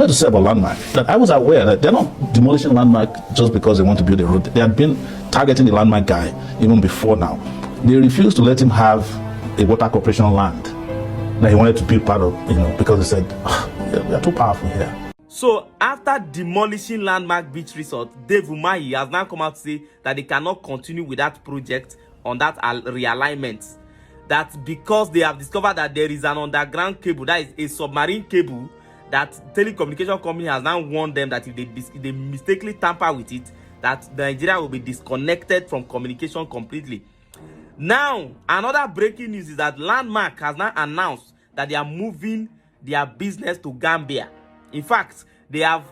Not to say about landmark, that I was aware that they're not demolishing landmark just because they want to build a road. They had been targeting the landmark guy even before now. They refused to let him have a water corporation land that he wanted to build part of, because they said, we are too powerful here. So after demolishing Landmark Beach Resort, Dave Umahi has now come out to say that they cannot continue with that project on that realignment. That's because they have discovered that there is an underground cable, that is a submarine cable, that telecommunication company has now warned them that if they mistakenly tamper with it, that Nigeria will be disconnected from communication completely. Now, another breaking news is that Landmark has now announced that they are moving their business to Gambia. In fact, they have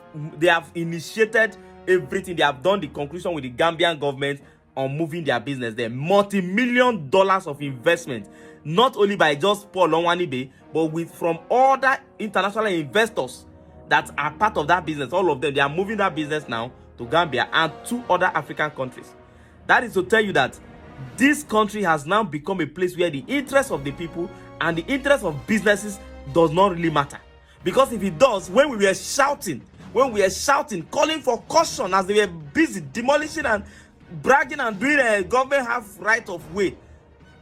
initiated everything. They have done the conclusion with the Gambian government on moving their business there. Multi-million dollars of investment, not only by just Paul Onwanibe, but from other international investors that are part of that business. All of them, they are moving that business now to Gambia and 2 other African countries. That is to tell you that this country has now become a place where the interest of the people and the interest of businesses does not really matter. Because if it does, when we were shouting, calling for caution as they were busy demolishing and bragging and doing a government have right of way,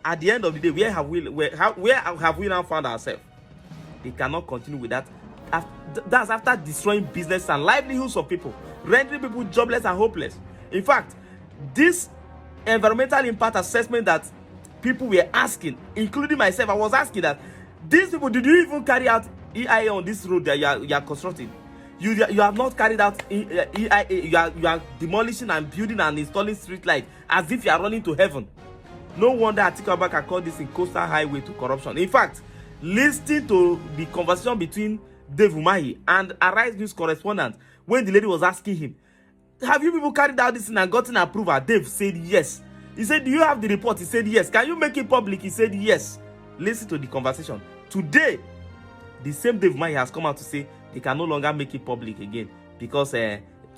at the end of the day, where have we now found ourselves? They cannot continue with that. That's after destroying business and livelihoods of people, rendering people jobless and hopeless. In fact, this environmental impact assessment that people were asking, including myself, I was asking that these people, did you even carry out EIA on this road that you are constructing? You have not carried out EIA. You are demolishing and building and installing street lights as if you are running to heaven. No wonder Atiku Abubakar called this in coastal highway to corruption. In fact, listening to the conversation between Dave Umahi and Arise News correspondent, when the lady was asking him, have you people carried out this and gotten approval? Dave said yes. He said, do you have the report? He said yes. Can you make it public? He said yes. Listen to the conversation. Today, the same Dave Umahi has come out to say they can no longer make it public again because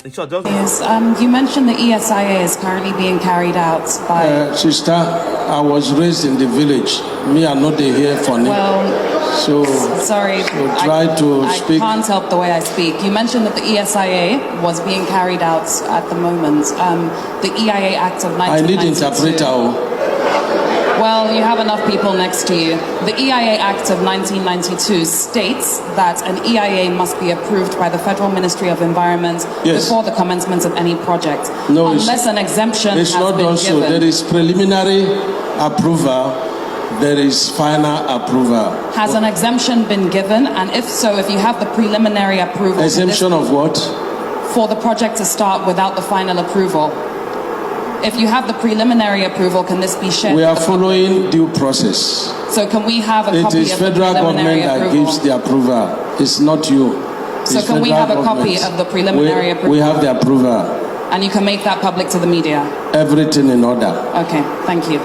in short, just yes. You mentioned the ESIA is currently being carried out by sister. I was raised in the village. Me, I'm not here for now. Well, so sorry. So try to speak. I can't help the way I speak. You mentioned that the ESIA was being carried out at the moment. The EIA Act of 1992. I need interpreter. Well, you have enough people next to you. The EIA Act of 1992 states that an EIA must be approved by the Federal Ministry of Environment before the commencement of any project. No, unless an exemption it's has not been done given. So. There is preliminary approval. There is final approval. Has an exemption been given? And if so, if you have the preliminary approval... Exemption of what? For the project to start without the final approval. If you have the preliminary approval, can this be shared? We are following due process. So can we have a copy of the preliminary approval? It is federal government that gives the approval. It's not you. So can we have a copy of the preliminary approval? We have the approval. And you can make that public to the media? Everything in order. Okay, thank you.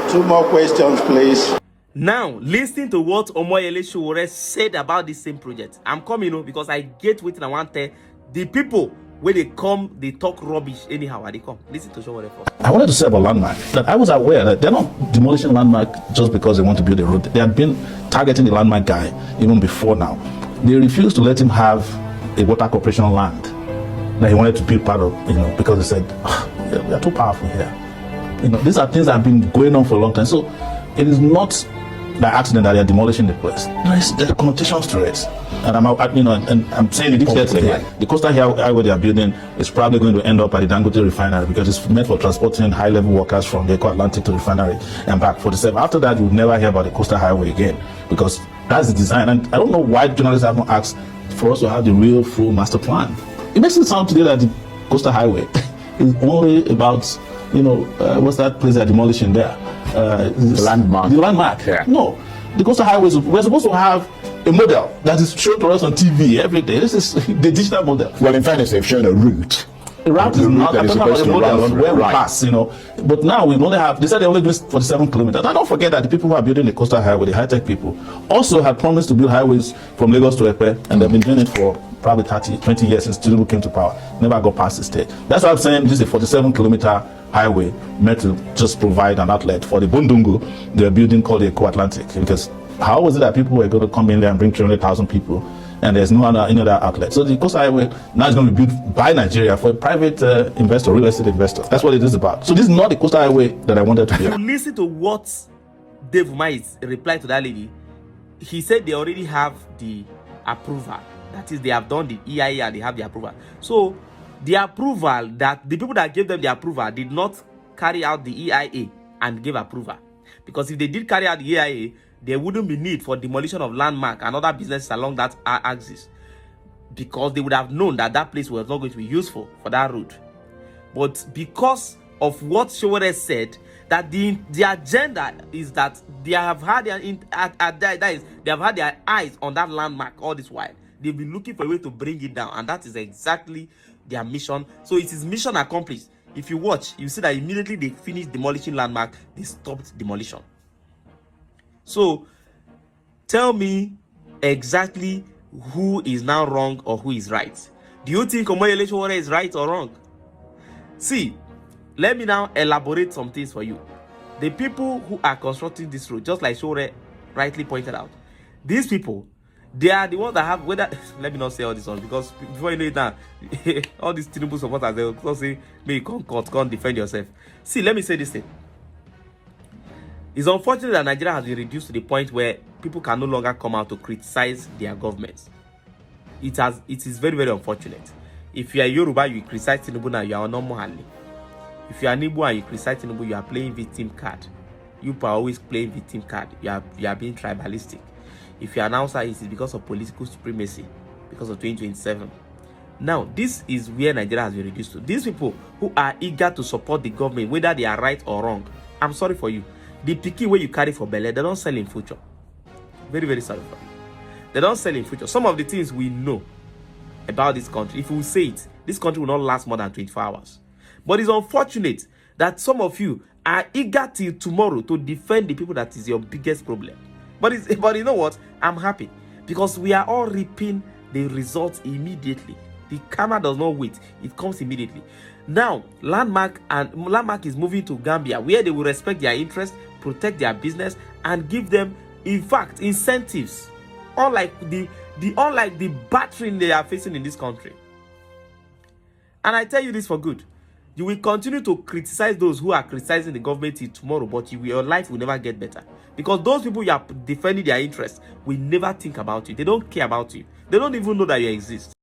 2 more questions, please. Now, listening to what Omoyele Sowore said about this same project, I'm coming because I get what I want to tell the people. When they come, they talk rubbish anyhow. When they come, listen to Sowore first. I wanted to say about landmark that I was aware that they're not demolishing landmark just because they want to build a road. They had been targeting the landmark guy even before now. They refused to let him have a water corporation land that he wanted to build part of, because they said, we are too powerful here. These are things that have been going on for a long time. So it is not by accident that they are demolishing the place. There are connotations to it. And I'm saying it here today. The coastal highway they are building is probably going to end up at the Dangote refinery because it's meant for transporting high-level workers from the Atlantic to the refinery and back. After that, you'll never hear about the coastal highway again because that's the design. And I don't know why journalists have not asked for us to have the real full master plan. It makes it sound today that the coastal highway is only about, what's that place they're demolishing there? The landmark. The landmark. Yeah. No, the coastal highways. We're supposed to have a model that is shown to us on TV every day. This is the digital model. Well, in fairness, they've shown a route. The route is not. I'm talking about the model on where we pass. But now we only have. They said they only do 47 kilometers. Now don't forget that the people who are building the coastal highway, the high-tech people, also had promised to build highways from Lagos to Epe, and they've been doing it for probably 20 years since Tinubu came to power. Never got past the state. That's why I'm saying this is a 47-kilometer highway meant to just provide an outlet for the Bundungu they're building called the Eco Atlantic. Because how was it that people were going to come in there and bring 300,000 people and there's no any other outlet. So the coastal highway now is going to be built by Nigeria for a private investor, real estate investor. That's what it is about. So this is not the coastal highway that I wanted to be. You listen to what Dave Umahi's reply to that lady. He said they already have the approval. That is, they have done the EIA and they have the approval. So the approval, that the people that gave them the approval did not carry out the EIA and give approval. Because if they did carry out the EIA, there wouldn't be need for demolition of landmark and other businesses along that axis, because they would have known that that place was not going to be useful for that road. But because of what Showore said, that the agenda is that they have had their eyes on that landmark all this while. They've been looking for a way to bring it down, and that is exactly their mission. So it is mission accomplished. If you watch, you see that immediately they finished demolishing landmark, they stopped demolition. So tell me exactly who is now wrong or who is right. Do you think Omoyele Sowore is right or wrong? See, let me now elaborate some things for you. The people who are constructing this road, just like Sowore rightly pointed out, these people, they are the ones that have, whether, let me not say all this one, because before you know it now, all these Tinubu supporters, they will say, may you come defend yourself. See, let me say this thing. It's unfortunate that Nigeria has been reduced to the point where people can no longer come out to criticize their governments. It is very, very unfortunate. If you are Yoruba, you criticize Tinubu now, you are normal handling. If you are Nibu and you criticize Tinubu, you are playing victim card. You are always playing victim card. You are being tribalistic. If you are an outsider, it is because of political supremacy, because of 2027. Now, this is where Nigeria has been reduced to. These people who are eager to support the government, whether they are right or wrong, I'm sorry for you. The picky way you carry for Bele, they don't sell in future. Very, very sorry for you. They don't sell in future. Some of the things we know about this country, if we say it, this country will not last more than 24 hours. But it's unfortunate that some of you are eager till tomorrow to defend the people that is your biggest problem. But you know what? I'm happy, because we are all reaping the results immediately. The karma does not wait. It comes immediately. Now, Landmark is moving to Gambia, where they will respect their interests, protect their business, and give them, in fact, incentives. Unlike the battering they are facing in this country. And I tell you this for good. You will continue to criticize those who are criticizing the government till tomorrow, but your life will never get better. Because those people you are defending their interests will never think about you. They don't care about you. They don't even know that you exist.